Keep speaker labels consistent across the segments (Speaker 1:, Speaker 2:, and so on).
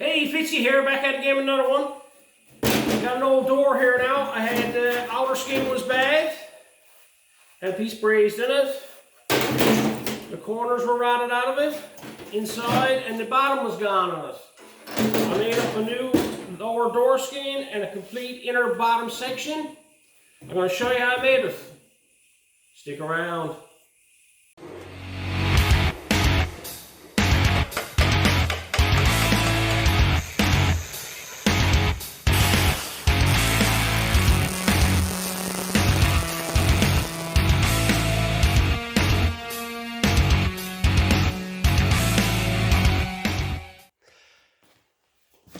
Speaker 1: Hey, Fitzy here, back at it again with another one. Got an old door here now. I had the outer skin was bad. Had a piece brazed in it. The corners were rotted out of it, inside, and the bottom was gone on it. I made up a new lower door skin and a complete inner bottom section. I'm going to show you how I made it. Stick around.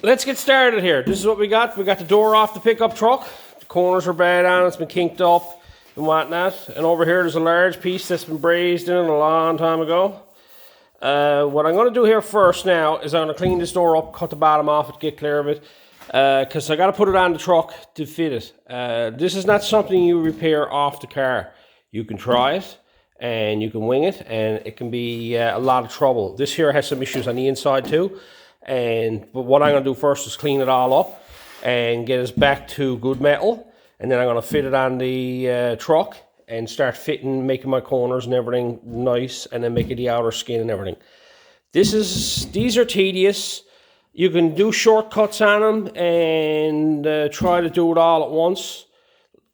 Speaker 1: Let's get started here. This is what we got. We got the door off the pickup truck. The corners are bad on it. It's been kinked up and whatnot. And over here there's a large piece that's been brazed in a long time ago. What I'm going to do here first now is I'm going to clean this door up, cut the bottom off it, get clear of it. Because I got to put it on the truck to fit it. This is not something you repair off the car. You can try it and you can wing it, and it can be a lot of trouble. This here has some issues on the inside too. But what I'm going to do first is clean it all up and get us back to good metal, and then I'm going to fit it on the truck and start fitting, making my corners and everything nice, and then making the outer skin and everything. These are tedious. You can do shortcuts on them and try to do it all at once,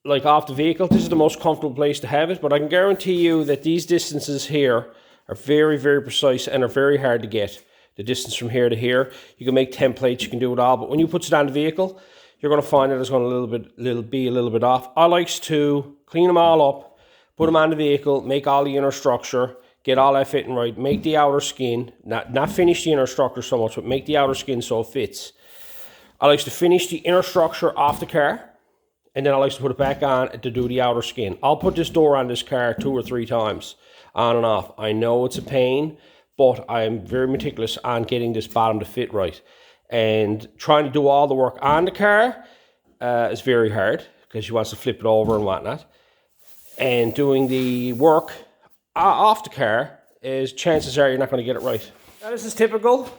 Speaker 1: like off the vehicle. This is the most comfortable place to have it, but I can guarantee you that these distances here are very, very precise and are very hard to get. The distance from here to here, you can make templates, you can do it all, but when you put it on the vehicle, you're going to find that it's going to be a little bit off. I likes to clean them all up, put them on the vehicle, make all the inner structure, get all that fitting right, make the outer skin, not finish the inner structure so much, but make the outer skin so it fits. I likes to finish the inner structure off the car, and then I likes to put it back on to do the outer skin. I'll put this door on this car 2 or 3 times, on and off. I know it's a pain, but I'm very meticulous on getting this bottom to fit right. And trying to do all the work on the car is very hard, because she wants to flip it over and whatnot. And doing the work off the car is, chances are you're not going to get it right. Now, this is typical.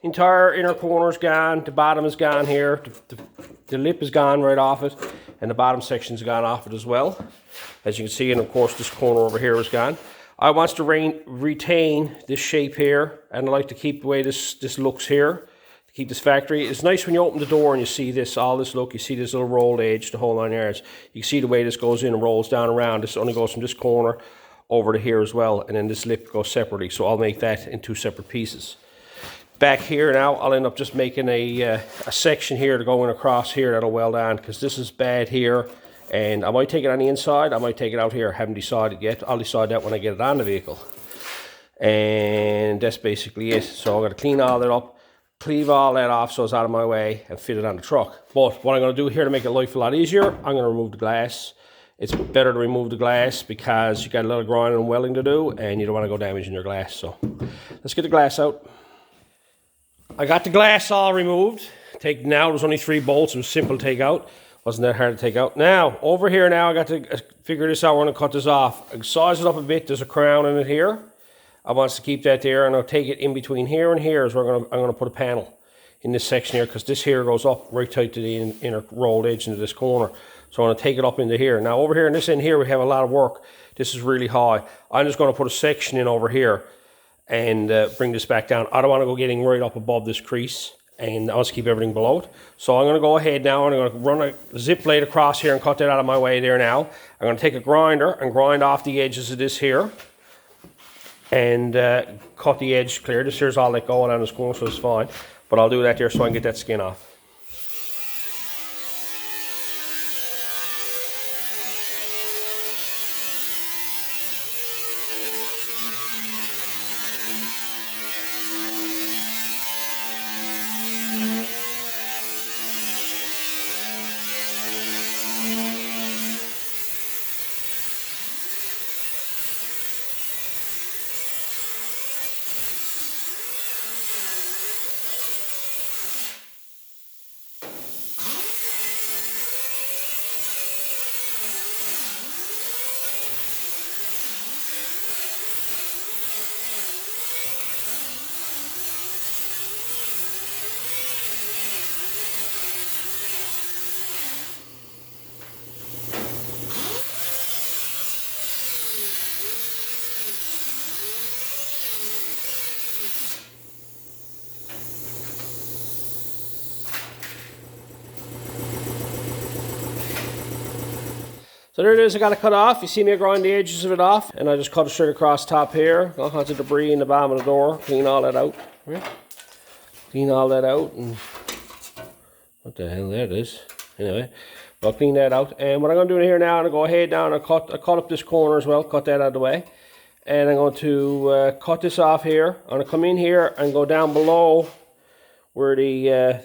Speaker 1: Entire inner corner is gone, the bottom is gone here, the lip is gone right off it, and the bottom section's gone off it as well. As you can see, and of course this corner over here is gone. I want to retain this shape here, and I like to keep the way this looks here, to keep this factory. It's nice when you open the door and you see this, all this look, you see this little rolled edge, the whole 9 yards. You can see the way this goes in and rolls down around. This only goes from this corner over to here as well, and then this lip goes separately, so I'll make that in 2 separate pieces. Back here now, I'll end up just making a section here to go in across here that'll weld on, because this is bad here. And I might take it on the inside, I might take it out here. I haven't decided yet. I'll decide that when I get it on the vehicle. And that's basically it. So I'm going to clean all that up, cleave all that off so it's out of my way, and fit it on the truck. But what I'm going to do here to make it life a lot easier, I'm going to remove the glass. It's better to remove the glass because you got a lot of grinding and welding to do, and you don't want to go damaging your glass. So let's get the glass out. I got the glass all removed. Now there's only 3 bolts. It was simple to take out. Wasn't that hard to take out. Now, over here now, I got to figure this out. We're going to cut this off. I size it up a bit. There's a crown in it here. I want to keep that there, and I'll take it in between here and here is where I'm going to put a panel in this section here, because this here goes up right tight to the inner rolled edge into this corner. So I'm going to take it up into here. Now, over here in this end here, we have a lot of work. This is really high. I'm just going to put a section in over here and bring this back down. I don't want to go getting right up above this crease, and I want to keep everything below it. So I'm going to go ahead now, and I'm going to run a zip blade across here and cut that out of my way there now. I'm going to take a grinder and grind off the edges of this here, and cut the edge clear. This here's all that going on this corner, so it's fine. But I'll do that there so I can get that skin off. So there it is, I got it cut off. You see me grind the edges of it off, and I just cut it straight across the top here. All kinds of debris in the bottom of the door. Clean all that out. Right? Clean all that out, and what the hell there it is. Anyway, I'll clean that out. And what I'm going to do here now, I'm going to go ahead down and cut up this corner as well, cut that out of the way. And I'm going to cut this off here. I'm going to come in here and go down below where the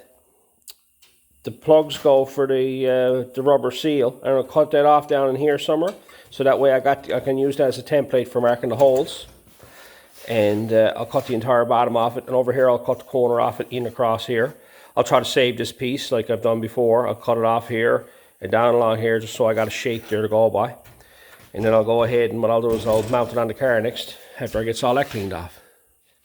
Speaker 1: plugs go for the rubber seal. I'm going to cut that off down in here somewhere, so that way I can use that as a template for marking the holes. And I'll cut the entire bottom off it, and over here I'll cut the corner off it in across here. I'll try to save this piece like I've done before. I'll cut it off here and down along here, just so I got a shape there to go by. And then I'll go ahead, and what I'll do is I'll mount it on the car next after I get all that cleaned off.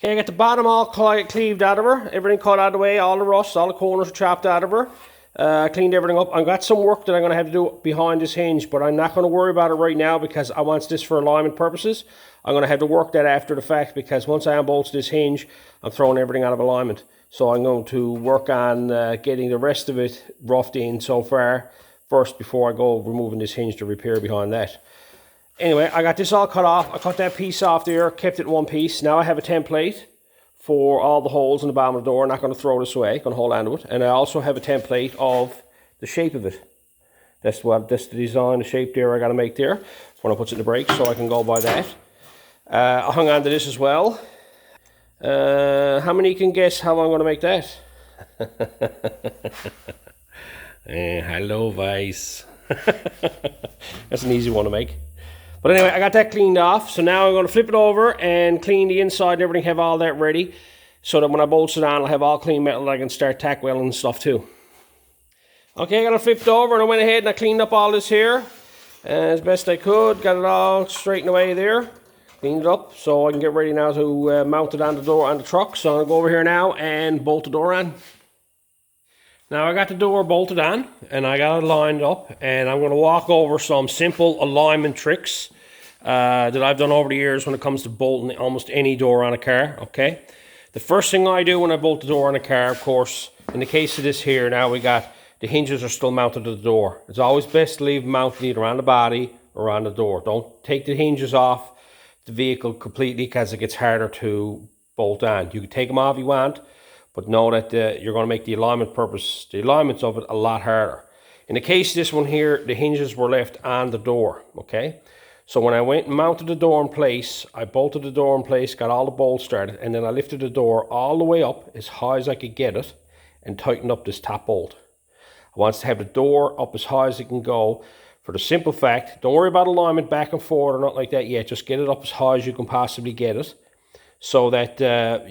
Speaker 1: Okay, I got the bottom all cleaved out of her, everything cut out of the way, all the rust, all the corners are chopped out of her. I cleaned everything up. I've got some work that I'm going to have to do behind this hinge, but I'm not going to worry about it right now because I want this for alignment purposes. I'm going to have to work that after the fact, because once I unbolt this hinge, I'm throwing everything out of alignment. So I'm going to work on getting the rest of it roughed in so far first before I go removing this hinge to repair behind that. Anyway, I got this all cut off. I cut that piece off there, kept it in one piece. Now I have a template for all the holes in the bottom of the door. I'm not going to throw this away, going to hold on to it. And I also have a template of the shape of it. That's the design, the shape there I got to make there when I put it in the brakes, so I can go by that. I hung on to this as well. How many can guess how I'm going to make that? Hello, Vice. That's an easy one to make. But anyway, I got that cleaned off. So now I'm going to flip it over and clean the inside and everything, have all that ready, so that when I bolt it on, I'll have all clean metal. I can start tack welding and stuff too. Okay, I got it flipped over, and I went ahead and I cleaned up all this here as best I could. Got it all straightened away there. Cleaned it up so I can get ready now to mount it on the door on the truck. So I'm going to go over here now and bolt the door on. Now I got the door bolted on and I got it lined up, and I'm going to walk over some simple alignment tricks that I've done over the years when it comes to bolting almost any door on a car. Okay, the first thing I do when I bolt the door on a car, of course, in the case of this here, now we got the hinges are still mounted to the door. It's always best to leave them mounted either on the body or on the door. Don't take the hinges off the vehicle completely, because it gets harder to bolt on. You can take them off if you want, but know that you're going to make the alignments of it a lot harder. In the case of this one here, the hinges were left on the door, okay? So when I went and mounted the door in place, I bolted the door in place, got all the bolts started, and then I lifted the door all the way up as high as I could get it and tightened up this top bolt. I want to have the door up as high as it can go, for the simple fact, don't worry about alignment back and forward or not like that yet, just get it up as high as you can possibly get it, so that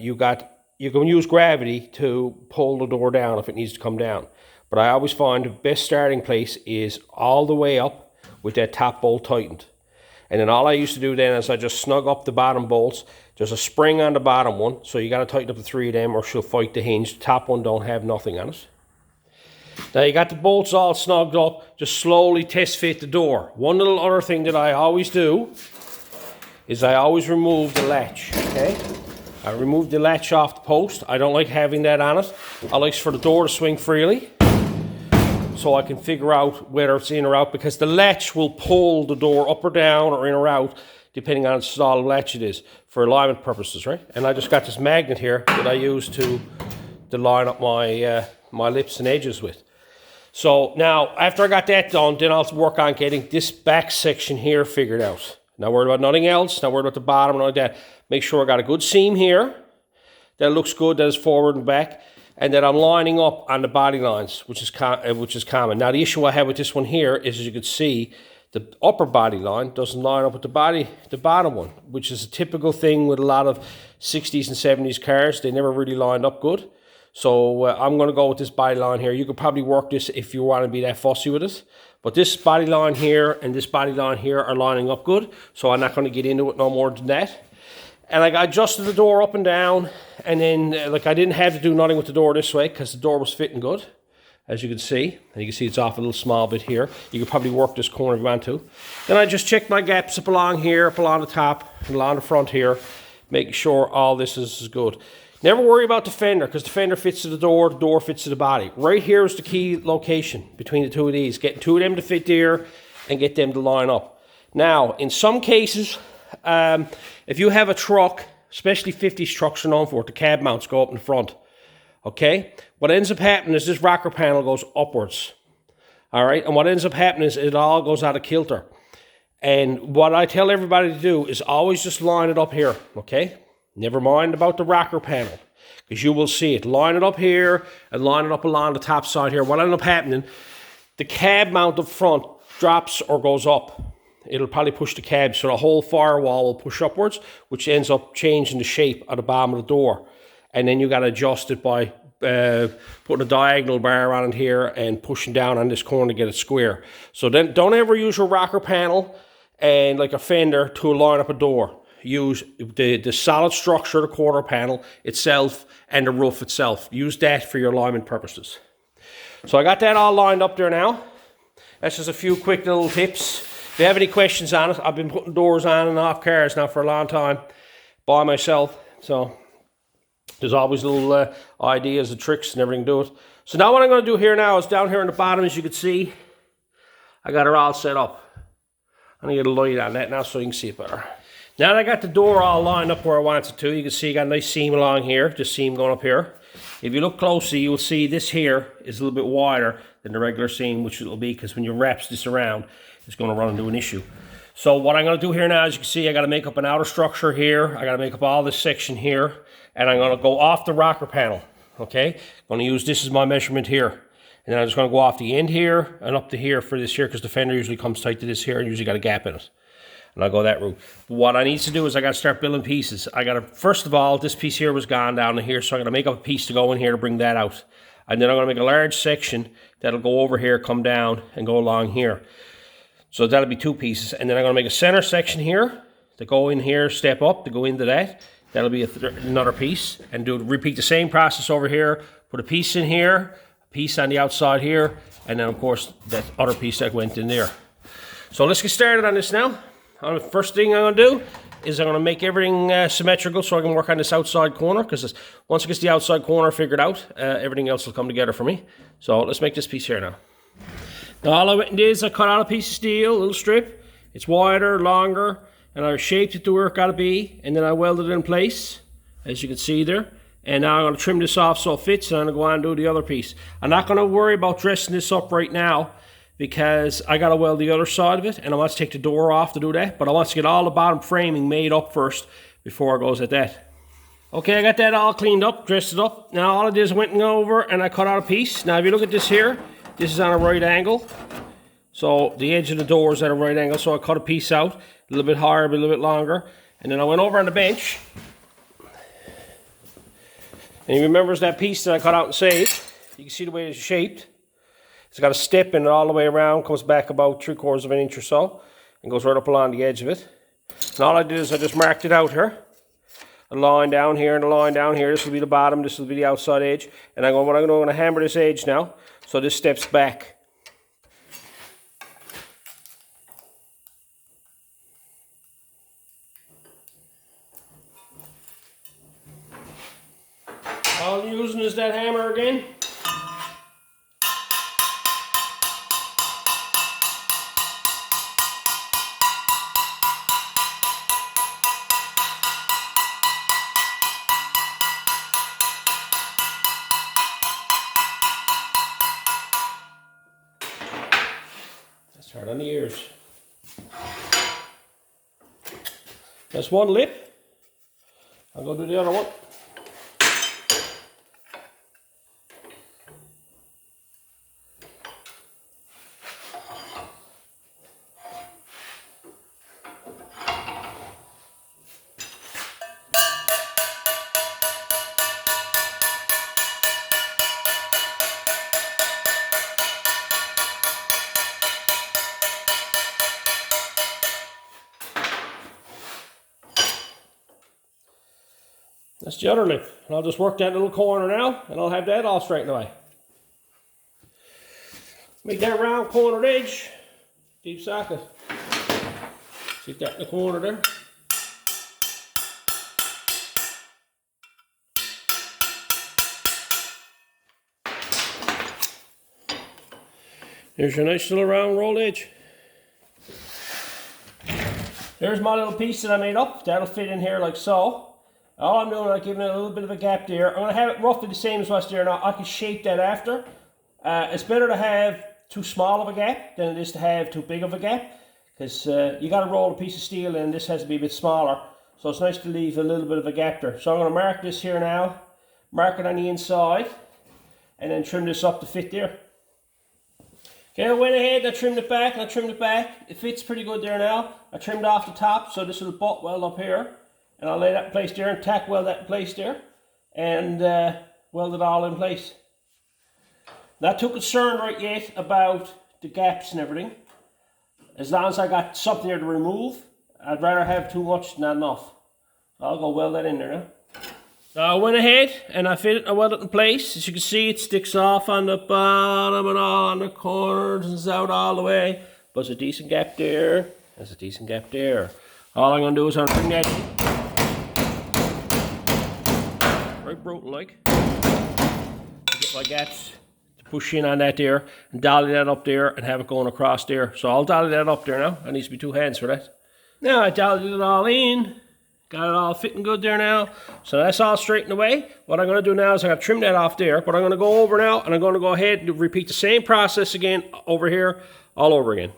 Speaker 1: you can use gravity to pull the door down if it needs to come down. But I always find the best starting place is all the way up with that top bolt tightened. And then all I used to do then is I just snug up the bottom bolts. There's a spring on the bottom one, so you got to tighten up the 3 of them or she'll fight the hinge. The top one don't have nothing on it. Now you got the bolts all snugged up, just slowly test fit the door. One little other thing that I always do is I always remove the latch, okay? I remove the latch off the post. I don't like having that on it. I like for the door to swing freely, so I can figure out whether it's in or out, because the latch will pull the door up or down or in or out depending on the style of latch it is, for alignment purposes, right? And I just got this magnet here that I use to line up my my lips and edges with. So now after I got that done, then I'll work on getting this back section here figured out. Not worried about nothing else, not worried about the bottom or nothing like that. Make sure I got a good seam here, that looks good, that is forward and back, and that I'm lining up on the body lines, which is common. Now the issue I have with this one here is, as you can see, the upper body line doesn't line up with the bottom one, which is a typical thing with a lot of 60s and 70s cars. They never really lined up good. So I'm going to go with this body line here. You could probably work this if you want to be that fussy with it. But this body line here and this body line here are lining up good. So I'm not going to get into it no more than that. And I adjusted the door up and down. And then I didn't have to do nothing with the door this way, because the door was fitting good, as you can see. And you can see it's off a little small bit here. You could probably work this corner if you want to. Then I just checked my gaps up along here, up along the top, and along the front here, making sure all this is good. Never worry about the fender, because the fender fits to the door fits to the body. Right here is the key location between the two of these. Getting 2 of them to fit there, and get them to line up. Now, in some cases, if you have a truck, especially 50s trucks are known for it, the cab mounts go up in front. Okay? What ends up happening is this rocker panel goes upwards. All right? And what ends up happening is it all goes out of kilter. And what I tell everybody to do is always just line it up here. Okay? Never mind about the rocker panel, because you will see it. Line it up here and line it up along the top side here. What ends up happening, the cab mount up front drops or goes up. It'll probably push the cab, so the whole firewall will push upwards, which ends up changing the shape of the bottom of the door. And then you got to adjust it by putting a diagonal bar on it here and pushing down on this corner to get it square. So then don't ever use your rocker panel and like a fender to line up a door. Use the solid structure of the quarter panel itself and the roof itself. Use that for your alignment purposes. So I got that all lined up there now. That's just a few quick little tips. If you have any questions on it, I've been putting doors on and off cars now for a long time by myself. So there's always little ideas and tricks and everything to do it. So now what I'm going to do here now is down here on the bottom, as you can see, I got it all set up. I'm going to get a light on that now so you can see it better. Now that I got the door all lined up where I want it to, you can see I got a nice seam along here, just seam going up here. If you look closely, you'll see this here is a little bit wider than the regular seam, which it'll be because when you wrap this around, it's going to run into an issue. So what I'm going to do here now, as you can see, I got to make up an outer structure here. I got to make up all this section here, and I'm going to go off the rocker panel. Okay, I'm going to use this as my measurement here, and then I'm just going to go off the end here and up to here for this here, because the fender usually comes tight to this here and usually got a gap in it. And I'll go that route. What I need to do is I got to start building pieces. I got to, first of all, this piece here was gone down to here, so I'm going to make up a piece to go in here to bring that out. And then I'm going to make a large section that'll go over here, come down, and go along here. So that'll be two pieces. And then I'm going to make a center section here to go in here, step up to go into that. That'll be another piece. And repeat the same process over here. Put a piece in here, a piece on the outside here, and then of course that other piece that went in there. So let's get started on this now. The first thing I'm going to do is I'm going to make everything symmetrical so I can work on this outside corner, because once it gets the outside corner figured out, everything else will come together for me. So let's make this piece here now. Now all I went and did is I cut out a piece of steel, a little strip. It's wider, longer, and I shaped it to where it got to be, and then I welded it in place, as you can see there. And now I'm going to trim this off so it fits, and I'm going to go on and do the other piece. I'm not going to worry about dressing this up right now, because I got to weld the other side of it, and I want to take the door off to do that, but I want to get all the bottom framing made up first before I goes at that. Okay, I got that all cleaned up, dressed it up. Now all I did is went and over and I cut out a piece. Now if you look at this here, this is on a right angle. So the edge of the door is at a right angle, so I cut a piece out, a little bit higher, but a little bit longer. And then I went over on the bench. And you remember that piece that I cut out and saved. You can see the way it's shaped. It's got a step in it all the way around, comes back about 3/4 of an inch or so, and goes right up along the edge of it. And all I did is I just marked it out here. A line down here and a line down here. This will be the bottom, this will be the outside edge. And what I'm going to hammer this edge now, so this steps back. All I'm using is that hammer again. That's hard on the ears. That's one lip. I'll go do the other one. That's the other lip. And I'll just work that little corner now, and I'll have that all straightened away. Make that round cornered edge, deep socket. Stick that in the corner there. There's your nice little round rolled edge. There's my little piece that I made up. That'll fit in here like so. All I'm doing is giving it a little bit of a gap there. I'm going to have it roughly the same as what's there now. I can shape that after. It's better to have too small of a gap than it is to have too big of a gap. Because you got to roll a piece of steel in. This has to be a bit smaller. So it's nice to leave a little bit of a gap there. So I'm going to mark this here now. Mark it on the inside. And then trim this up to fit there. Okay, I went ahead and I trimmed it back and I trimmed it back. It fits pretty good there now. I trimmed off the top, so this little butt weld up here. And I'll lay that in place there and tack weld that in place there. And weld it all in place. Not too concerned right yet about the gaps and everything. As long as I got something there to remove, I'd rather have too much than not enough. So I'll go weld that in there now. So I went ahead and I fit it and I welded it in place. As you can see, it sticks off on the bottom and all on the corners and it's out all the way. But there's a decent gap there. There's a decent gap there. All I'm going to do is I'm going to bring that right brutal like. Get my gaps to push in on that there and dolly that up there and have it going across there. So I'll dolly that up there now. I need to be 2 hands for that. Now I dollied it all in. Got it all fitting good there now. So that's all straightened away. What I'm going to do now is I'm going to trim that off there. But I'm going to go over now and I'm going to go ahead and repeat the same process again over here, all over again.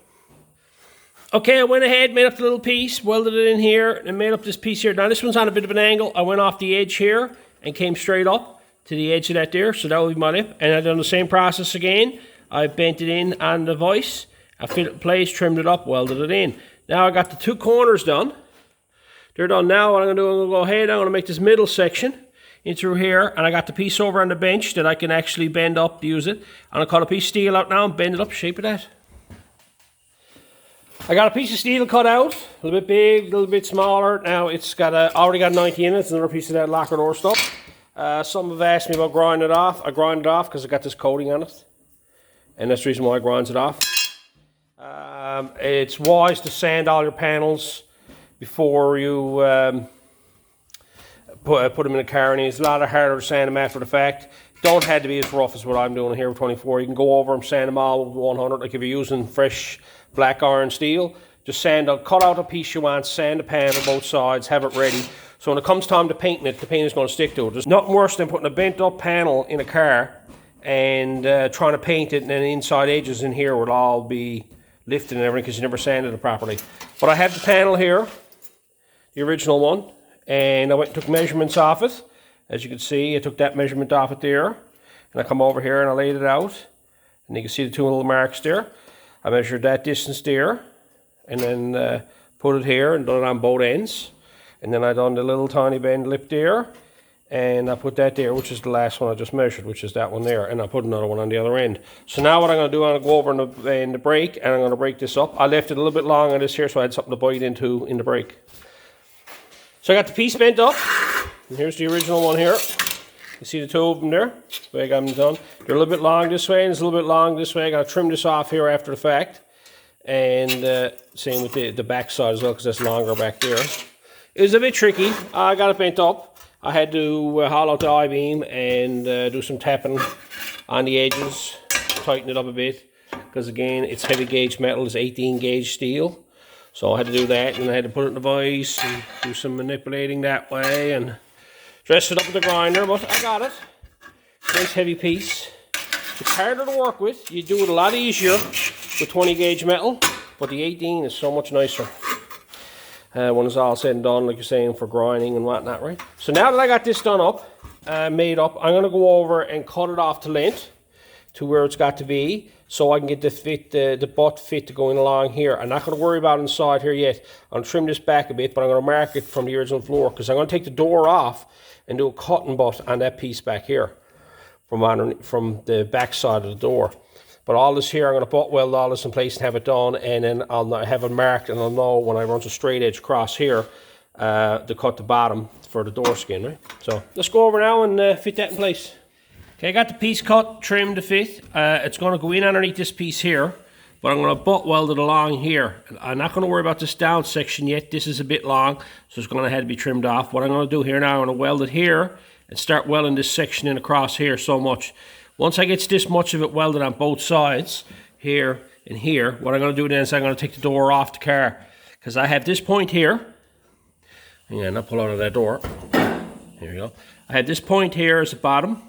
Speaker 1: Okay, I went ahead, made up the little piece, welded it in here, and made up this piece here. Now this one's on a bit of an angle. I went off the edge here and came straight up to the edge of that there. So that will be my lip. And I've done the same process again. I bent it in on the vise. I fit it in place, trimmed it up, welded it in. Now I got the 2 corners done. They're done now. What I'm going to do, I'm going to go ahead, I'm going to make this middle section in through here, and I got the piece over on the bench that I can actually bend up to use it. I'm going to cut a piece of steel out now and bend it up, shape of that. I got a piece of steel cut out, a little bit big, a little bit smaller. Now it's got already got 90 in it. It's another piece of that lacquer door stuff. Some have asked me about grinding it off. I grind it off because I got this coating on it, and that's the reason why I grind it off. It's wise to sand all your panels before you put them in the car, and it's a lot harder to sand them after the fact. Don't have to be as rough as what I'm doing here with 24. You can go over them, sand them all with 100. Like if you're using fresh black iron steel, just cut out a piece you want, sand the panel both sides, have it ready. So when it comes time to painting it, the paint is going to stick to it. There's nothing worse than putting a bent up panel in a car and trying to paint it, and then the inside edges in here will all be lifted and everything because you never sanded it properly. But I have the panel here, the original one, and I went and took measurements off it. As you can see, I took that measurement off it there, and I come over here and I laid it out, and you can see the 2 little marks there. I measured that distance there, and then put it here and done it on both ends, and then I done the little tiny bend lip there, and I put that there, which is the last one I just measured, which is that one there, and I put another one on the other end. So now what I'm going to do, I'm going to go over in the brake, and I'm going to break this up. I left it a little bit long on this here, so I had something to bite into in the brake. So I got the piece bent up, and here's the original one here. You see the 2 of them there, the way I got them done. They're a little bit long this way, and it's a little bit long this way. I got to trim this off here after the fact. And same with the back side as well, because that's longer back there. It was a bit tricky. I got it bent up. I had to hollow out the I-beam and do some tapping on the edges, tighten it up a bit, because again, it's heavy gauge metal, it's 18 gauge steel. So I had to do that, and I had to put it in the vise and do some manipulating that way and dress it up with the grinder, but I got it. Nice heavy piece. It's harder to work with. You do it a lot easier with 20 gauge metal, but the 18 is so much nicer. When it's all said and done, like you're saying, for grinding and whatnot, right? So now that I got this done up, made up, I'm going to go over and cut it off to length to where it's got to be, so I can get the butt fit to going along here. I'm not going to worry about inside here yet. I'm going to trim this back a bit, but I'm going to mark it from the original floor, because I'm going to take the door off and do a cutting butt on that piece back here from the back side of the door. But all this here, I'm going to butt weld all this in place and have it done, and then I'll have it marked, and I'll know when I run a straight edge across here to cut the bottom for the door skin, right? So let's go over now and fit that in place. Okay, I got the piece cut, trimmed to fit. It's going to go in underneath this piece here, but I'm going to butt weld it along here. I'm not going to worry about this down section yet. This is a bit long, so it's going to have to be trimmed off. What I'm going to do here now, I'm going to weld it here and start welding this section in across here so much. Once I get this much of it welded on both sides, here and here, what I'm going to do then is I'm going to take the door off the car, because I have this point here. And I'll pull out of that door. Here we go. I have this point here as the bottom.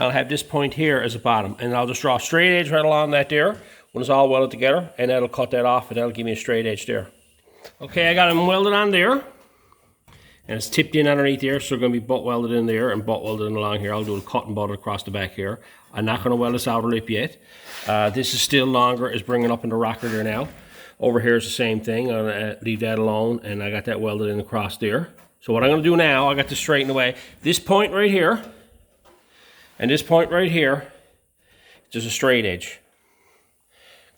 Speaker 1: I'll have this point here as the bottom. And I'll just draw a straight edge right along that there when it's all welded together. And that'll cut that off and that'll give me a straight edge there. Okay, I got them welded on there. And it's tipped in underneath there, so they're going to be butt welded in there and butt welded in along here. I'll do a cut and butt across the back here. I'm not going to weld this outer lip yet. This is still longer. It's bringing up in the rocker there now. Over here is the same thing. I'm going to leave that alone, and I got that welded in across there. So what I'm going to do now, I got this straightened away. This point right here, and this point right here, just a straight edge.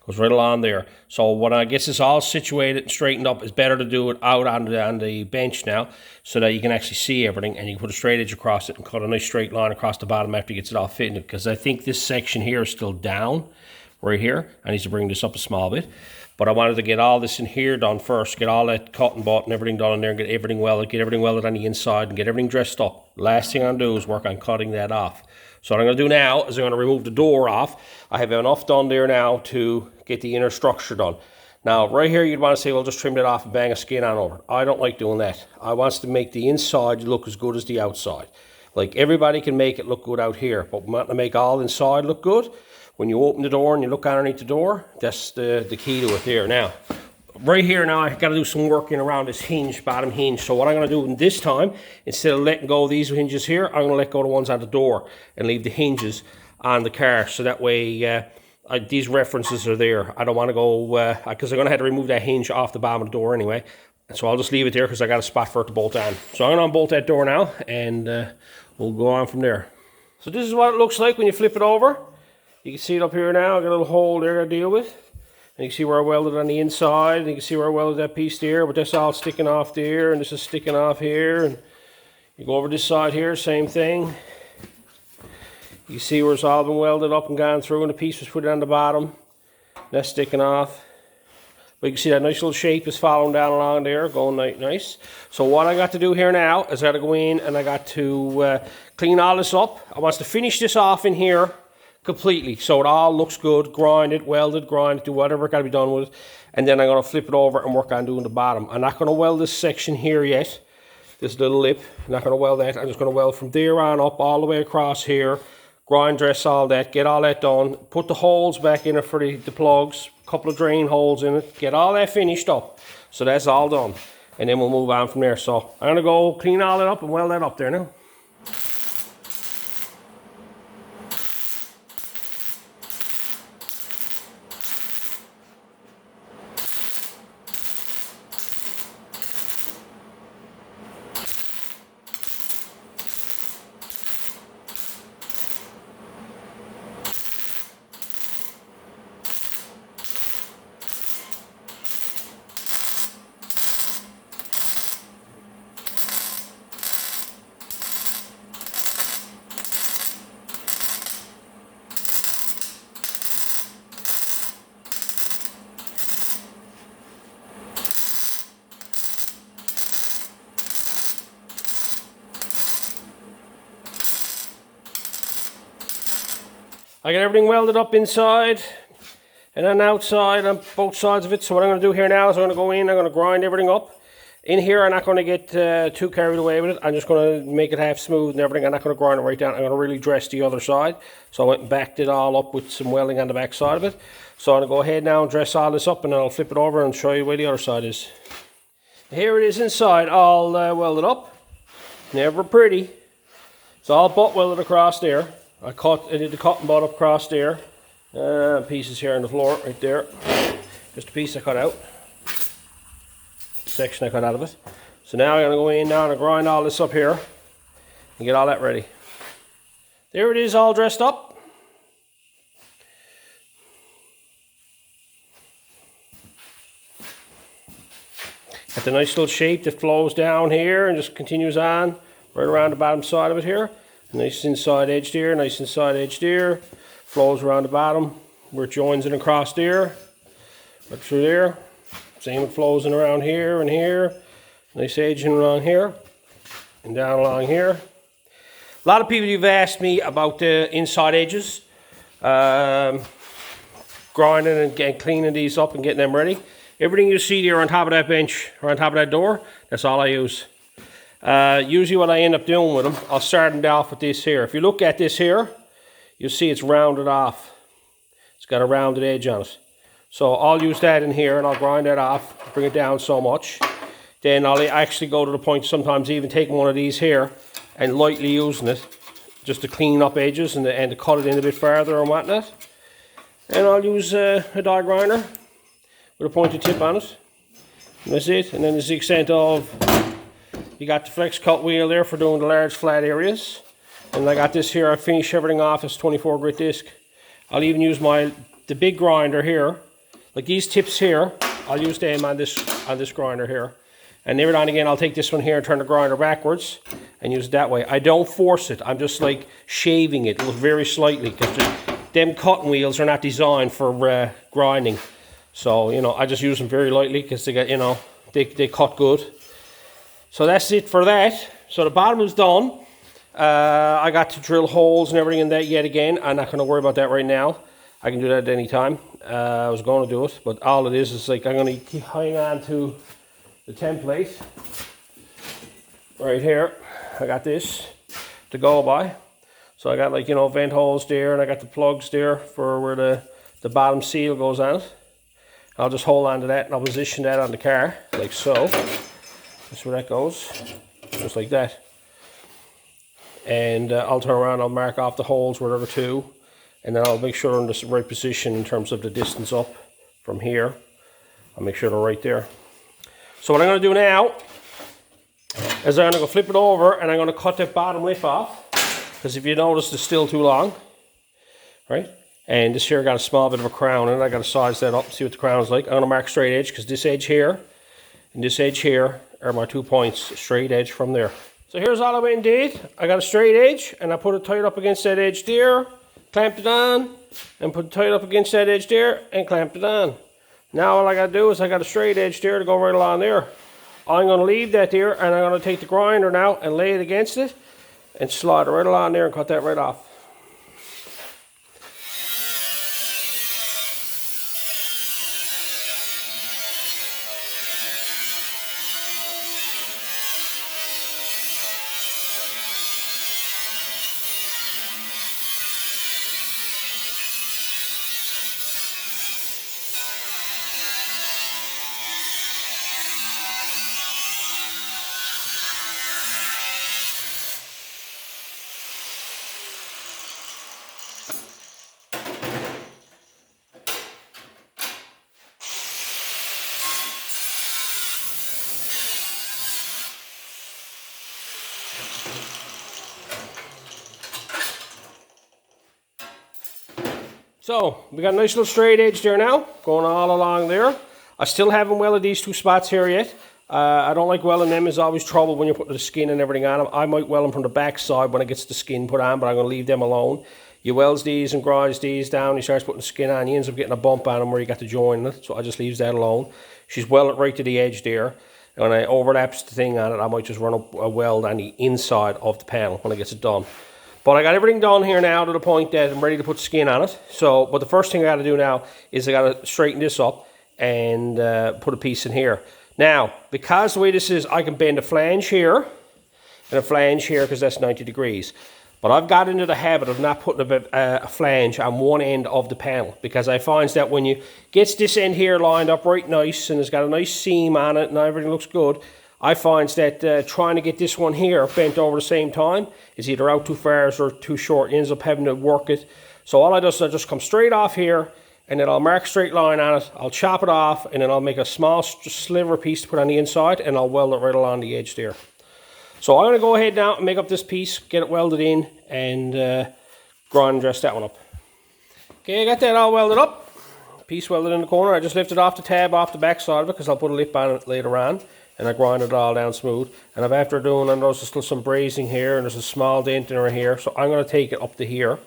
Speaker 1: Goes right along there. So when I get this all situated and straightened up, it's better to do it out on the bench now, so that you can actually see everything, and you can put a straight edge across it and cut a nice straight line across the bottom after it gets it all fitted. Because I think this section here is still down, right here. I need to bring this up a small bit. But I wanted to get all this in here done first, get all that cut and butt and everything done in there, and get everything welded on the inside, and get everything dressed up. Last thing I'm going to do is work on cutting that off. So what I'm going to do now is I'm going to remove the door off. I have enough done there now to get the inner structure done. Now, right here, you'd want to say, well, just trim that off and bang a skin on over. I don't like doing that. I want to make the inside look as good as the outside. Like, everybody can make it look good out here, but we want to make all inside look good. When you open the door and you look underneath the door, that's the key to it there. Now, right here now, I've got to do some working around this hinge, bottom hinge. So what I'm going to do this time, instead of letting go of these hinges here, I'm going to let go of the ones on the door and leave the hinges on the car. So that way, these references are there. I don't want to go, because I'm going to have to remove that hinge off the bottom of the door anyway. So I'll just leave it there because I got a spot for it to bolt on. So I'm going to unbolt that door now, and we'll go on from there. So this is what it looks like when you flip it over. You can see it up here now. I got a little hole there to deal with. And you can see where I welded on the inside. And you can see where I welded that piece there. But that's all sticking off there. And this is sticking off here. And you go over this side here, same thing. You see where it's all been welded up and gone through. And the piece was put on the bottom. That's sticking off. But you can see that nice little shape is following down along there. Going nice. So what I got to do here now is I got to go in and I got to clean all this up. I want to finish this off in here completely, so it all looks good, grind it, weld it, grind it, do whatever got to be done with it, and then I'm going to flip it over and work on doing the bottom. I'm not going to weld this section here yet, this little lip. I'm not going to weld that. I'm just going to weld from there on up all the way across here, grind, dress all that, get all that done, put the holes back in it for the plugs, a couple of drain holes in it, get all that finished up. So that's all done, and then we'll move on from there. So I'm going to go clean all that up and weld that up there now. I got everything welded up inside and then outside on both sides of it. So what I'm going to do here now is I'm going to go in, I'm going to grind everything up. In here I'm not going to get too carried away with it. I'm just going to make it half smooth and everything. I'm not going to grind it right down. I'm going to really dress the other side. So I went and backed it all up with some welding on the back side of it. So I'm going to go ahead now and dress all this up, and then I'll flip it over and show you where the other side is. Here it is inside, all welded up. Never pretty. It's all butt welded across there. I did the cut and butt up across there. Pieces here on the floor, right there. Just a piece I cut out. Section I cut out of it. So now I'm going to go in now and grind all this up here and get all that ready. There it is, all dressed up. Got the nice little shape that flows down here and just continues on right around the bottom side of it here. Nice inside edge there, nice inside edge there. Flows around the bottom where it joins in across there. Right through there. Same it flows in around here and here. Nice edging around here. And down along here. A lot of people have asked me about the inside edges. Grinding and cleaning these up and getting them ready. Everything you see there on top of that bench or on top of that door, that's all I use. Usually what I end up doing with them, I'll start them off with this here. If you look at this here, you'll see it's rounded off. It's got a rounded edge on it. So I'll use that in here and I'll grind that off, bring it down so much. Then I'll actually go to the point sometimes even taking one of these here and lightly using it just to clean up edges and to cut it in a bit further and whatnot. And I'll use a die grinder with a pointed tip on it. And that's it. And then there's the extent of, you got the flex cut wheel there for doing the large flat areas. And I got this here, I finish everything off as 24 grit disc. I'll even use the big grinder here. Like these tips here, I'll use them on this grinder here. And every now and again I'll take this one here and turn the grinder backwards and use it that way. I don't force it, I'm just like shaving it very slightly because them cutting wheels are not designed for grinding. So, you know, I just use them very lightly because they get, you know, they cut good. So that's it for that. So the bottom is done. I got to drill holes and everything in that yet again. I'm not going to worry about that right now. I can do that at any time. I was going to do it, but all it is like I'm going to hang on to the template right here. I got this to go by. So I got, like, you know, vent holes there, and I got the plugs there for where the bottom seal goes on it. I'll just hold on to that and I'll position that on the car like so. That's where that goes, just like that. And I'll turn around, I'll mark off the holes, whatever two, and then I'll make sure they're in the right position in terms of the distance up from here. I'll make sure they're right there. So what I'm going to do now is I'm going to go flip it over and I'm going to cut that bottom lip off, because if you notice it's still too long, right? And this here got a small bit of a crown and I got to size that up, see what the crown is like. I'm going to mark straight edge because this edge here and this edge here are my 2 points, straight edge from there. So here's all I went and did. I got a straight edge and I put it tight up against that edge there, clamped it on, and put it tight up against that edge there and clamped it on. Now all I got to do is I got a straight edge there to go right along there. I'm going to leave that there and I'm going to take the grinder now and lay it against it and slide it right along there and cut that right off. So we got a nice little straight edge there now, going all along there. I still haven't welded these two spots here yet. I don't like welding them. There's always trouble when you put the skin and everything on them. I might weld them from the back side when it gets the skin put on, but I'm going to leave them alone. You weld these and grinds these down, you start putting the skin on, you end up getting a bump on them where you got to join it, so I just leave that alone. She's welded right to the edge there. And when I overlaps the thing on it, I might just run a weld on the inside of the panel when it gets it done. But I got everything done here now to the point that I'm ready to put skin on it. So, but the first thing I got to do now is I got to straighten this up and put a piece in here. Now, because the way this is, I can bend a flange here and a flange here because that's 90 degrees. But I've got into the habit of not putting a flange on one end of the panel, because I find that when you get this end here lined up right nice and it's got a nice seam on it and everything looks good, I find that trying to get this one here bent over the same time is either out too far or too short. You ends up having to work it. So all I do is I just come straight off here and then I'll mark a straight line on it. I'll chop it off and then I'll make a small sliver piece to put on the inside and I'll weld it right along the edge there. So I'm going to go ahead now and make up this piece, get it welded in, and grind and dress that one up. Okay, I got that all welded up. Piece welded in the corner. I just lifted off the tab off the back side of it because I'll put a lip on it later on. And I grind it all down smooth. And I've after doing, I notice there's still some brazing here and there's a small dent in her here. So I'm going to take it up to here,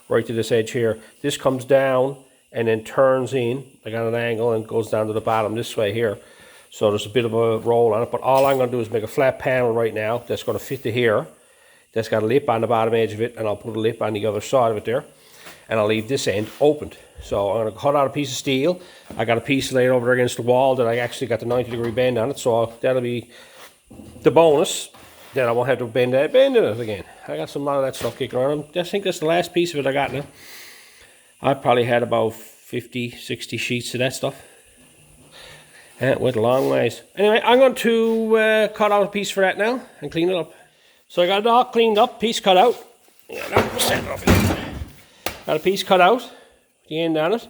Speaker 1: right to this edge here. This comes down and then turns in, like on an angle, and goes down to the bottom this way here. So there's a bit of a roll on it. But all I'm going to do is make a flat panel right now that's going to fit to here. That's got a lip on the bottom edge of it, and I'll put a lip on the other side of it there. and I'll leave this end opened. So I'm going to cut out a piece of steel. I got a piece laid over there against the wall that I actually got the 90-degree bend on it, so that'll be the bonus. Then I won't have to bend in it again. I got a lot of that stuff kicking around. I think that's the last piece of it I got now. I probably had about 50, 60 sheets of that stuff. And it went a long ways. Anyway, I'm going to cut out a piece for that now and clean it up. So I got it all cleaned up, piece cut out. Got a piece cut out, the end on it.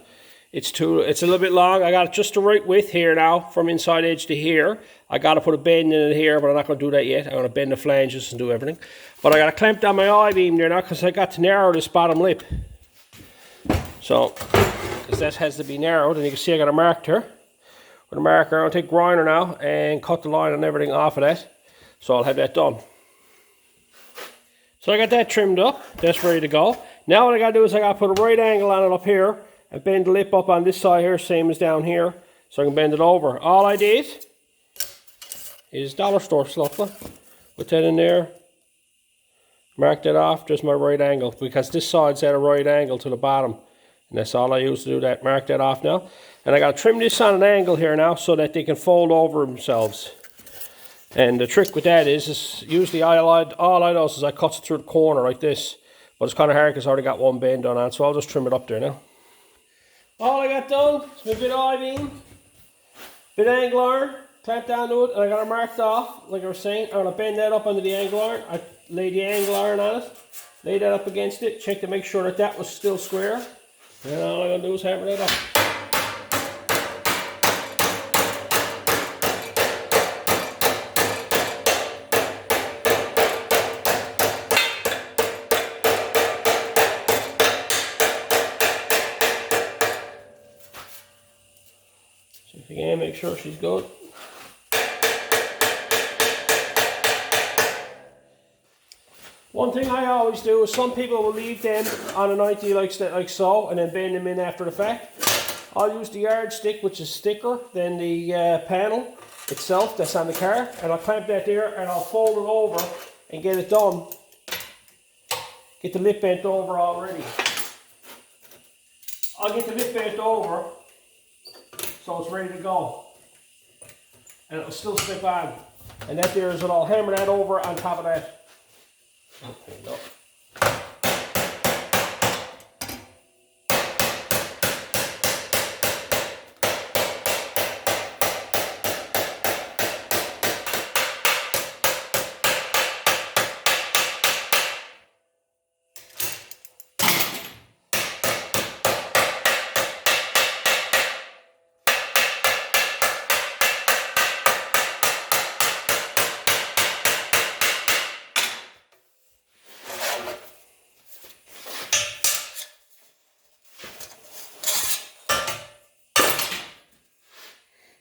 Speaker 1: It's a little bit long. I got it just the right width here now, from inside edge to here. I got to put a bend in it here, but I'm not going to do that yet. I'm going to bend the flanges and do everything. But I got to clamp down my I-beam there now because I got to narrow this bottom lip. So, because that has to be narrowed, and you can see I got a mark here. With a marker, I'm going to take grinder now and cut the line and everything off of that. So I'll have that done. So I got that trimmed up. That's ready to go. Now what I got to do is I got to put a right angle on it up here and bend the lip up on this side here, same as down here, so I can bend it over. All I did is dollar store stuff. Put that in there. Mark that off. There's my right angle because this side's at a right angle to the bottom. And that's all I use to do that. Mark that off now. And I got to trim this on an angle here now so that they can fold over themselves. And the trick with that is usually all I do is I cut it through the corner like this. But it's kind of hard because I already got one bend done on, so I'll just trim it up there now. All I got done is my bit of I-beam, bit of angle iron, clamp down to it, and I got it marked off, like I was saying. I'm going to bend that up under the angle iron. I lay the angle iron on it, lay that up against it, check to make sure that that was still square. And all I'm going to do is hammer that up. So if you can, make sure she's good. One thing I always do is some people will leave them on a 90 like so and then bend them in after the fact. I'll use the yardstick, which is thicker than the panel itself that's on the car, and I'll clamp that there and I'll fold it over and get it done. Get the lip bent over already. I'll get the lip bent over so it's ready to go. And it'll still slip on. And that there is what I'll hammer that over on top of that. There you go.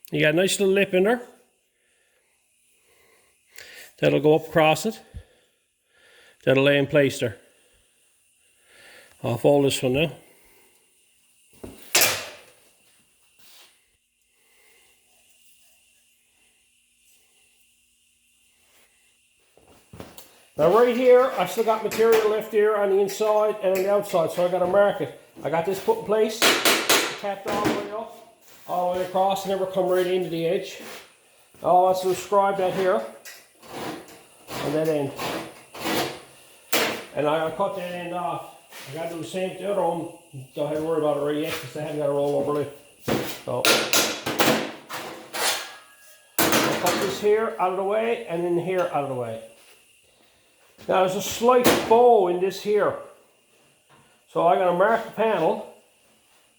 Speaker 1: You got a nice little lip in there. That'll go up across it. That'll lay in place there. I'll fold this one now. Now right here, I've still got material left here on the inside and on the outside, so I got to mark it. I got this put in place, tapped all the way up, all the way across, and never come right into the edge. I'll also scribe that here on that end. And I cut that end off. I got to do the same to the other one. Don't have to worry about it right yet because I haven't got a roll over lip. So I'll cut this here out of the way and then here out of the way. Now there's a slight bow in this here. So I got to mark the panel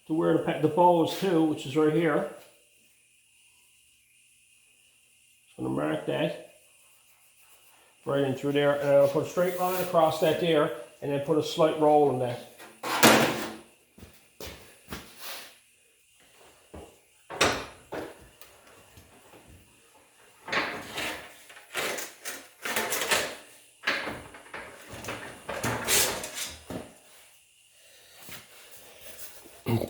Speaker 1: to where the bow is to, which is right here. So I'm going to mark that right in through there, and I'll put a straight line across that there, and then put a slight roll in that.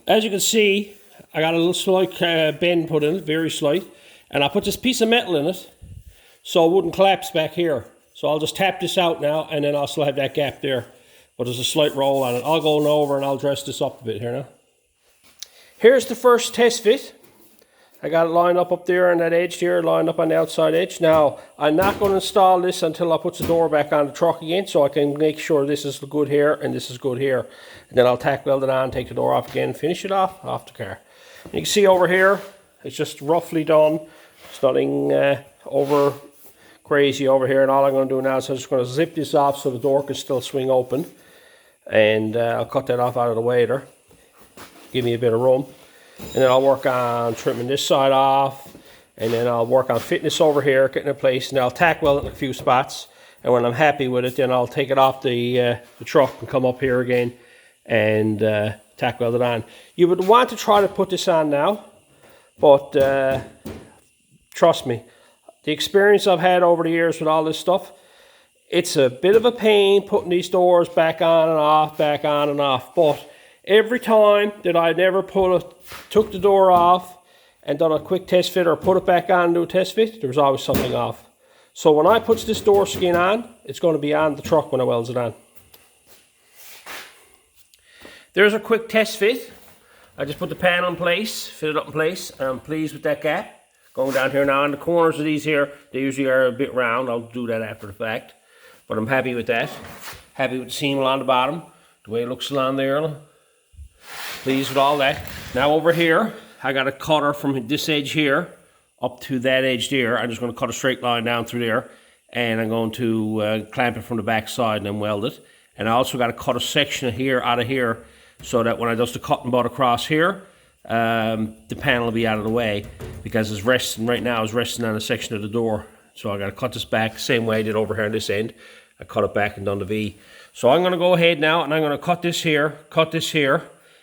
Speaker 1: As you can see, I got a little slight bend put in it, very slight, and I put this piece of metal in it so it wouldn't collapse back here. So I'll just tap this out now, and then I'll still have that gap there. but there's a slight roll on it. I'll go over and I'll dress this up a bit here now. Here's the first test fit. I got it lined up there on that edge here, lined up on the outside edge. Now, I'm not going to install this until I put the door back on the truck again, so I can make sure this is good here and this is good here. And then I'll tack weld it on, take the door off again, finish it off the car. And you can see over here, it's just roughly done. It's nothing over crazy over here, and all I'm going to do now is I'm just going to zip this off so the door can still swing open. And I'll cut that off out of the way there. Give me a bit of room. And then I'll work on trimming this side off, and then I'll work on fitting this over here, getting it in place, and I'll tack weld it in a few spots. And when I'm happy with it, then I'll take it off the truck and come up here again and tack weld it on. You would want to try to put this on now, but trust me, the experience I've had over the years with all this stuff, it's a bit of a pain putting these doors back on and off, back on and off, but every time that I never took the door off and done a quick test fit or put it back on and do a test fit, there was always something off. So when I put this door skin on, it's going to be on the truck when I weld it on. There's a quick test fit. I just put the panel in place, fit it up in place, and I'm pleased with that gap. Going down here now, and the corners of these here, they usually are a bit round. I'll do that after the fact. But I'm happy with that. Happy with the seam along the bottom, the way it looks along there. Pleased with all that. Now over here, I got a cutter from this edge here up to that edge there. I'm just going to cut a straight line down through there, and I'm going to clamp it from the back side and then weld it. And I also got to cut a section here out of here so that when I does the cutting butt across here, the panel will be out of the way, because it's resting right now. It's resting on a section of the door. So I got to cut this back the same way I did over here on this end. I cut it back and done the V. So I'm going to go ahead now and I'm going to cut this here,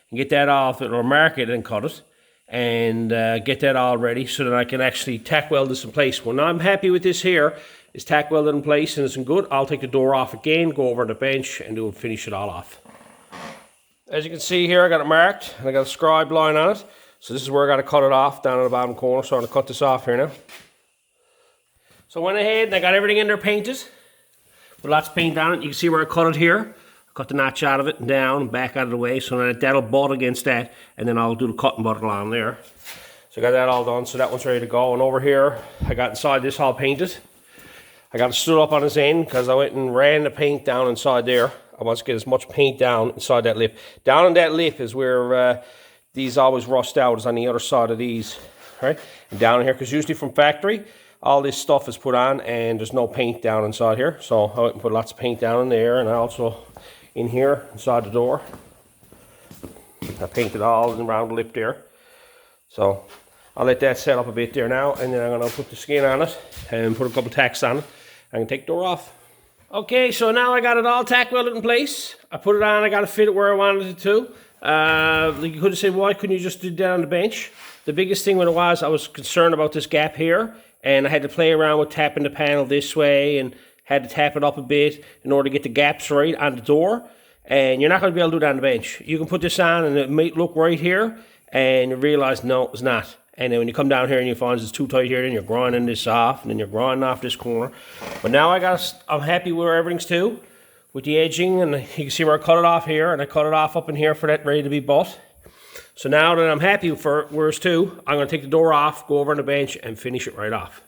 Speaker 1: and get that off. It'll mark it and cut it, and get that all ready so that I can actually tack weld this in place. When I'm happy with this here, it's tack welded in place and it's good, I'll take the door off again, go over the bench and finish it all off. As you can see here, I got it marked and I got a scribe line on it. So this is where I got to cut it off, down in the bottom corner. So I'm going to cut this off here now. So I went ahead and I got everything in there painted with lots of paint on it. You can see where I cut it here. Cut the notch out of it and down and back out of the way, so that that'll butt against that, and then I'll do the cut and butt along there. So I got that all done, so that one's ready to go. And over here, I got inside this all painted. I got it stood up on its end because I went and ran the paint down inside there. I want to get as much paint down inside that lip. Down in that lip is where these always rust out, is on the other side of these, right? And down here, because usually from factory, all this stuff is put on and there's no paint down inside here. So I went and put lots of paint down in there, and I also in here inside the door I painted all around the lip there. So I'll let that set up a bit there now, and then I'm going to put the skin on it and put a couple tacks on it. I can take the door off. Okay, so now I got it all tack welded in place. I put it on, I got to fit it where I wanted it to. You could have said, why couldn't you just do that on the bench? The biggest thing with it was I was concerned about this gap here, and I had to play around with tapping the panel this way and had to tap it up a bit in order to get the gaps right on the door. And you're not going to be able to do that on the bench. You can put this on and it might look right here, and you realize, no, it's not. And then when you come down here and you find it's too tight here, then you're grinding this off, and then you're grinding off this corner. But now I'm happy where everything's to, with the edging, and you can see where I cut it off here, and I cut it off up in here for that ready to be butt. So now that I'm happy for where it's to, I'm going to take the door off, go over on the bench, and finish it right off.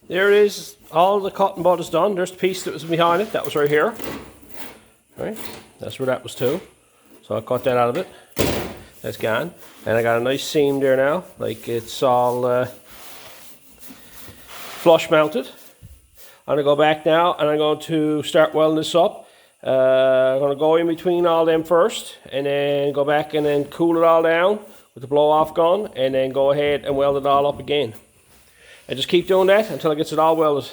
Speaker 1: There it is. All the cutting butt is done. There's the piece that was behind it. That was right here. Right. That's where that was too. So I cut that out of it. That's gone. And I got a nice seam there now. Like it's all flush mounted. I'm going to go back now and I'm going to start welding this up. I'm going to go in between all them first and then go back and then cool it all down with the blow off gun and then go ahead and weld it all up again. And just keep doing that until it gets it all welded.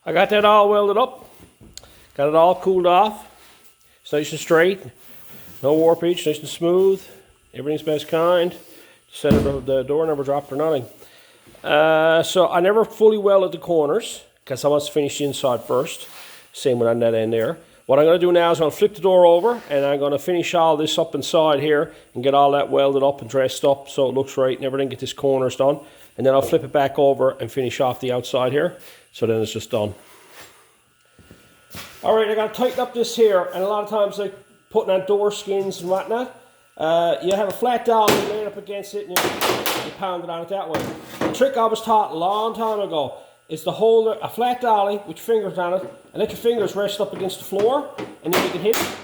Speaker 1: I got that all welded up, got it all cooled off. It's nice and straight, no warpage, nice and smooth, everything's best kind. The door never dropped or nothing. So I never fully welded the corners because I want to finish the inside first. Same with on that end there. What I'm going to do now is I'm going to flip the door over and I'm going to finish all this up inside here and get all that welded up and dressed up so it looks right and everything, get this corners done. And then I'll flip it back over and finish off the outside here. So then it's just done. Alright, I got to tighten up this here, and a lot of times like putting on door skins and whatnot, you have a flat dowel and you lay it up against it and you pound it on it that way. The trick I was taught a long time ago is to hold a flat dolly with your fingers on it and let your fingers rest up against the floor and then you can hit it.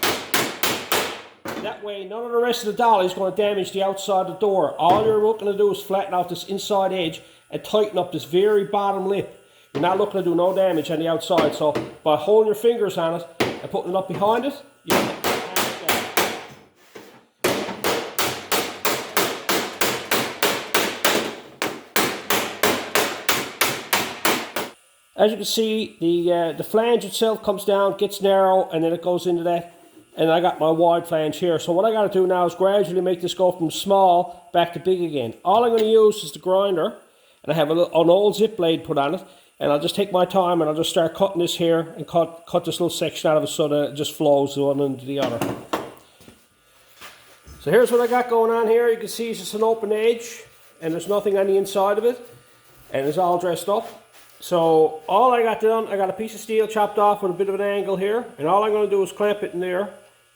Speaker 1: That way none of the rest of the dolly is going to damage the outside of the door. All you're looking to do is flatten out this inside edge and tighten up this very bottom lip. You're not looking to do no damage on the outside, so by holding your fingers on it and putting it up behind it, you can get As you can see, the flange itself comes down, gets narrow, and then it goes into that. And I got my wide flange here. So what I got to do now is gradually make this go from small back to big again. All I'm going to use is the grinder, and I have an old zip blade put on it. And I'll just take my time and I'll just start cutting this here and cut this little section out of it so that it just flows one into the other. So here's what I got going on here. You can see it's just an open edge and there's nothing on the inside of it. And it's all dressed up. So all I got done, I got a piece of steel chopped off with a bit of an angle here. And all I'm going to do is clamp it in there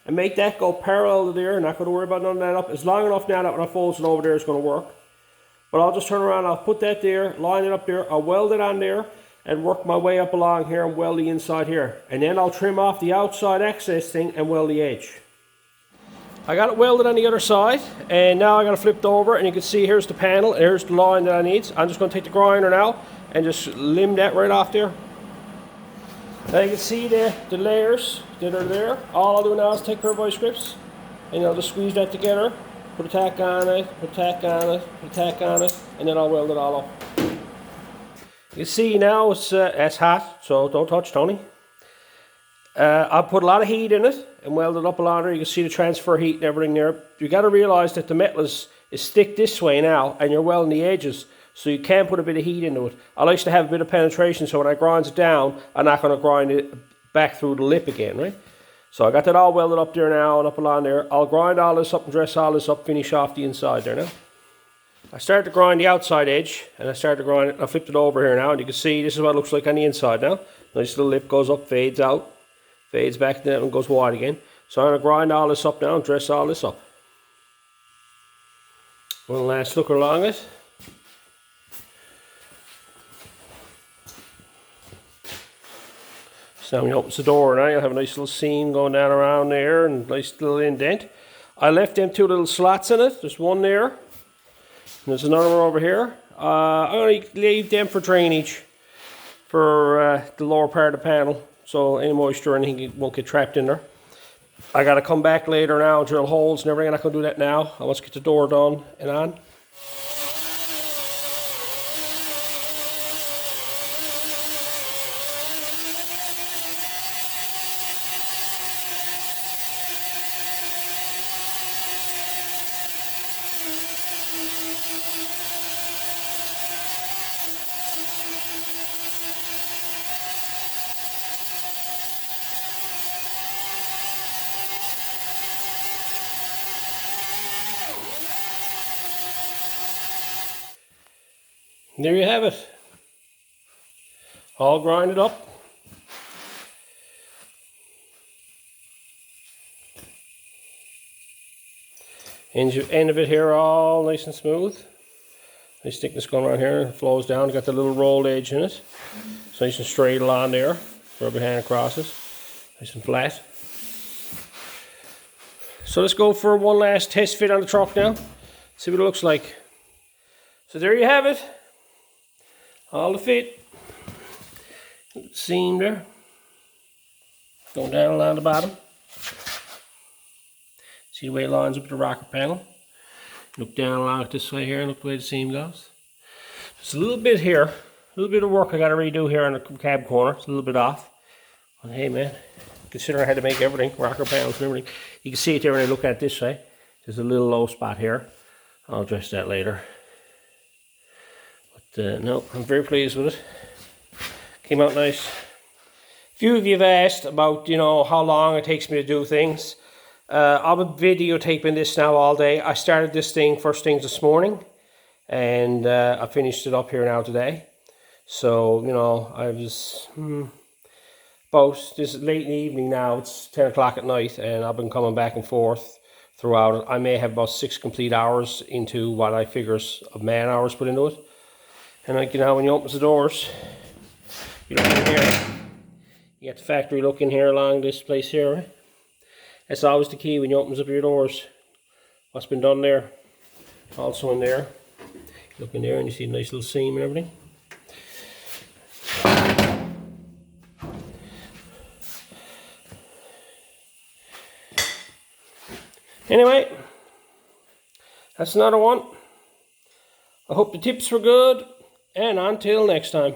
Speaker 1: and make that go parallel to there. Not going to worry about none of that up. It's long enough now that when I fold it over there it's going to work. But I'll just turn around, I'll put that there, line it up there, I'll weld it on there, and work my way up along here and weld the inside here. And then I'll trim off the outside excess thing and weld the edge. I got it welded on the other side, and now I got it flipped over, and you can see here's the panel, here's the line that I need. I'm just going to take the grinder now, and just limb that right off there. Now you can see the layers that are there. All I'll do now is take a pair of vice grips, and I'll just squeeze that together. Put a tack on it, put a tack on it, put a tack on it, and then I'll weld it all up. You can see now it's hot, so don't touch, Tony. I put a lot of heat in it and weld it up along there. You can see the transfer heat and everything there. You got to realize that the metal is stick this way now, and you're welding the edges, so you can put a bit of heat into it. I like to have a bit of penetration, so when I grind it down, I'm not going to grind it back through the lip again, right? So I got that all welded up there now and up along there. I'll grind all this up and dress all this up, finish off the inside there now. I started to grind the outside edge and I started to grind it. I flipped it over here now and you can see this is what it looks like on the inside now. Nice little lip goes up, fades out, fades back down and goes wide again. So I'm going to grind all this up now and dress all this up. One last look along it. So when he opens the door now, you'll have a nice little seam going down around there and a nice little indent. I left them two little slots in it. There's one there. And there's another one over here. I'm going to leave them for drainage for the lower part of the panel. So any moisture or anything won't get trapped in there. I got to come back later now and drill holes and everything. I'm not going to do that now. I want to get the door done and on. And there you have it. All grinded up. End of it here all nice and smooth. Nice thickness going around here. It flows down. Got the little rolled edge in it. It's nice and straight along there. Rub your hand across it. Nice and flat. So let's go for one last test fit on the truck now. See what it looks like. So there you have it. All the fit. Seam there. Going down along the bottom. See the way it lines up with the rocker panel. Look down along it this way here and look the way the seam goes. Just a little bit here. A little bit of work I got to redo here on the cab corner. It's a little bit off. But hey man, considering I had to make everything, rocker panels and everything. You can see it there when I look at it this way. There's a little low spot here. I'll address that later. But no, I'm very pleased with it. Came out nice. A few of you have asked about, you know, how long it takes me to do things. I've been videotaping this now all day. I started this thing first thing this morning, and I finished it up here now today. So, you know, I was about this late in the evening now. It's 10 o'clock at night, and I've been coming back and forth throughout it. I may have about 6 complete hours into what I figures of man hours put into it. And like, you know, when you open the doors, you look in here. You got the factory look in here along this place here, right? That's always the key when you open up your doors. What's been done there. Also in there. Look in there and you see a nice little seam and everything. Anyway, that's another one. I hope the tips were good, and until next time.